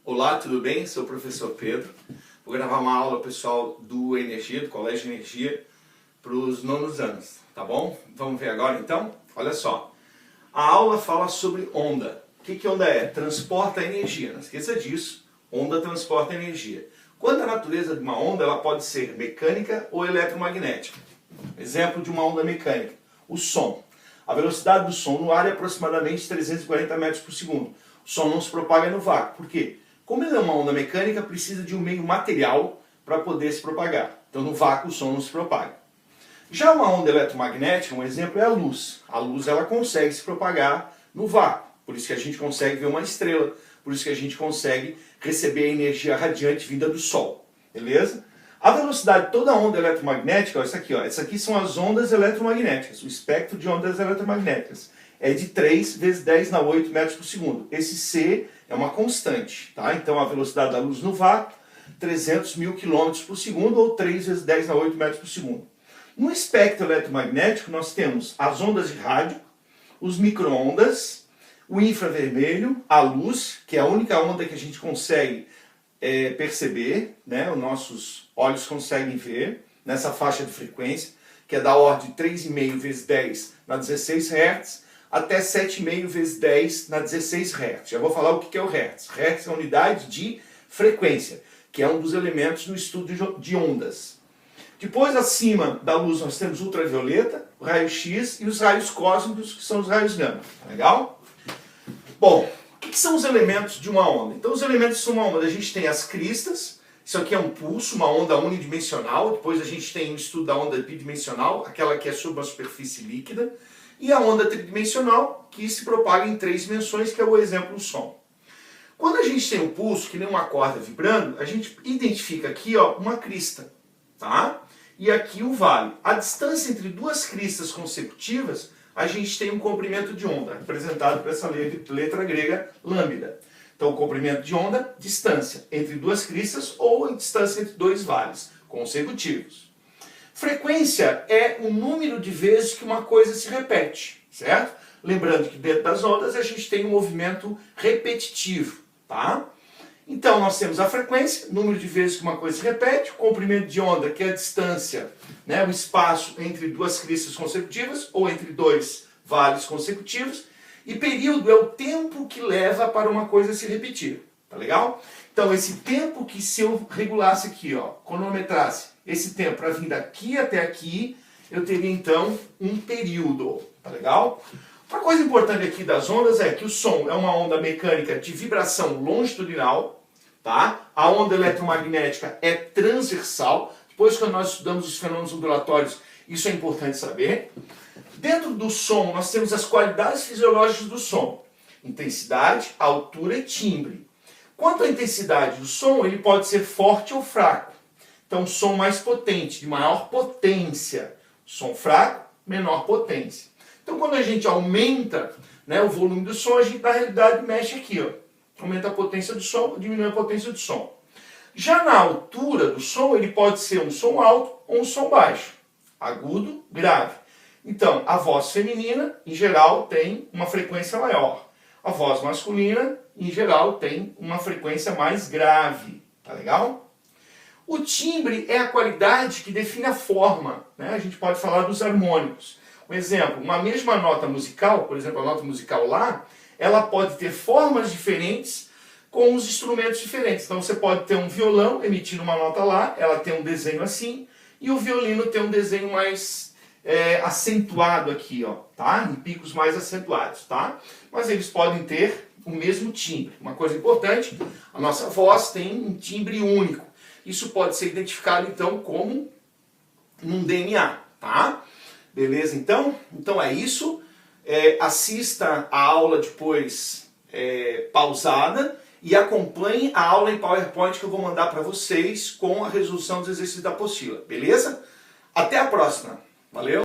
Olá, tudo bem? Sou o professor Pedro. Vou gravar uma aula, pessoal, do Energia, do Colégio Energia, para os nonos anos, tá bom? Vamos ver agora, então? Olha só. A aula fala sobre onda. O que onda é? Transporta energia. Não esqueça disso. Onda transporta energia. Quando a natureza de uma onda, ela pode ser mecânica ou eletromagnética. Exemplo de uma onda mecânica. O som. A velocidade do som no ar é aproximadamente 340 metros por segundo. O som não se propaga no vácuo. Por quê? Como ele é uma onda mecânica, precisa de um meio material para poder se propagar. Então no vácuo o som não se propaga. Já uma onda eletromagnética, um exemplo é a luz. A luz ela consegue se propagar no vácuo. Por isso que a gente consegue ver uma estrela. Por isso que a gente consegue receber a energia radiante vinda do Sol. Beleza? A velocidade de toda onda eletromagnética, ó, essa aqui são as ondas eletromagnéticas. O espectro de ondas eletromagnéticas é de 3 vezes 10 na 8 metros por segundo. Esse C é uma constante, tá? Então a velocidade da luz no vácuo, 300 mil quilômetros por segundo, ou 3 vezes 10 na 8 metros por segundo. No espectro eletromagnético nós temos as ondas de rádio, os micro-ondas, o infravermelho, a luz, que é a única onda que a gente consegue perceber, né? Os nossos olhos conseguem ver nessa faixa de frequência, que é da ordem de 3,5 vezes 10 na 16 Hz, até 7,5 vezes 10 na 16 Hz. Já vou falar o que é o Hertz. Hertz é a unidade de frequência, que é um dos elementos no estudo de ondas. Depois, acima da luz, nós temos o ultravioleta, o raio-x e os raios cósmicos, que são os raios gama. Legal? Bom, o que são os elementos de uma onda? Então, os elementos de uma onda, a gente tem as cristas. Isso aqui é um pulso, uma onda unidimensional. Depois a gente tem o estudo da onda bidimensional, aquela que é sobre uma superfície líquida. E a onda tridimensional, que se propaga em 3 dimensões, que é o exemplo do som. Quando a gente tem o pulso, que nem uma corda vibrando, a gente identifica aqui uma crista, tá? E aqui o vale. A distância entre duas cristas consecutivas, a gente tem um comprimento de onda, representado por essa letra grega lambda. Então, o comprimento de onda, distância entre duas cristas ou a distância entre dois vales consecutivos. Frequência é o número de vezes que uma coisa se repete, certo? Lembrando que dentro das ondas a gente tem um movimento repetitivo, tá? Então nós temos a frequência, número de vezes que uma coisa se repete, o comprimento de onda, que é a distância, né, o espaço entre duas cristas consecutivas ou entre dois vales consecutivos, e período é o tempo que leva para uma coisa se repetir, tá legal? Então esse tempo que se eu regulasse aqui, cronometrasse esse tempo para vir daqui até aqui, eu teria então um período, tá legal? Outra coisa importante aqui das ondas é que o som é uma onda mecânica de vibração longitudinal, tá? A onda eletromagnética é transversal. Depois, quando nós estudamos os fenômenos ondulatórios, isso é importante saber. Dentro do som, nós temos as qualidades fisiológicas do som: intensidade, altura e timbre. Quanto à intensidade do som, ele pode ser forte ou fraco. Então, som mais potente, de maior potência. Som fraco, menor potência. Então, quando a gente aumenta, né, o volume do som, a gente, na realidade, mexe aqui. Aumenta a potência do som, diminui a potência do som. Já na altura do som, ele pode ser um som alto ou um som baixo. Agudo, grave. Então, a voz feminina, em geral, tem uma frequência maior. A voz masculina, em geral, tem uma frequência mais grave. Tá legal? O timbre é a qualidade que define a forma, né? A gente pode falar dos harmônicos. Um exemplo, uma mesma nota musical, por exemplo, a nota musical Lá, ela pode ter formas diferentes com os instrumentos diferentes. Então você pode ter um violão emitindo uma nota Lá, ela tem um desenho assim, e o violino tem um desenho mais acentuado aqui, tá? Em picos mais acentuados, tá? Mas eles podem ter o mesmo timbre. Uma coisa importante, a nossa voz tem um timbre único. Isso pode ser identificado, então, como um DNA, tá? Beleza, então? Então é isso. Assista a aula depois pausada e acompanhe a aula em PowerPoint que eu vou mandar para vocês com a resolução dos exercícios da apostila. Beleza? Até a próxima. Valeu?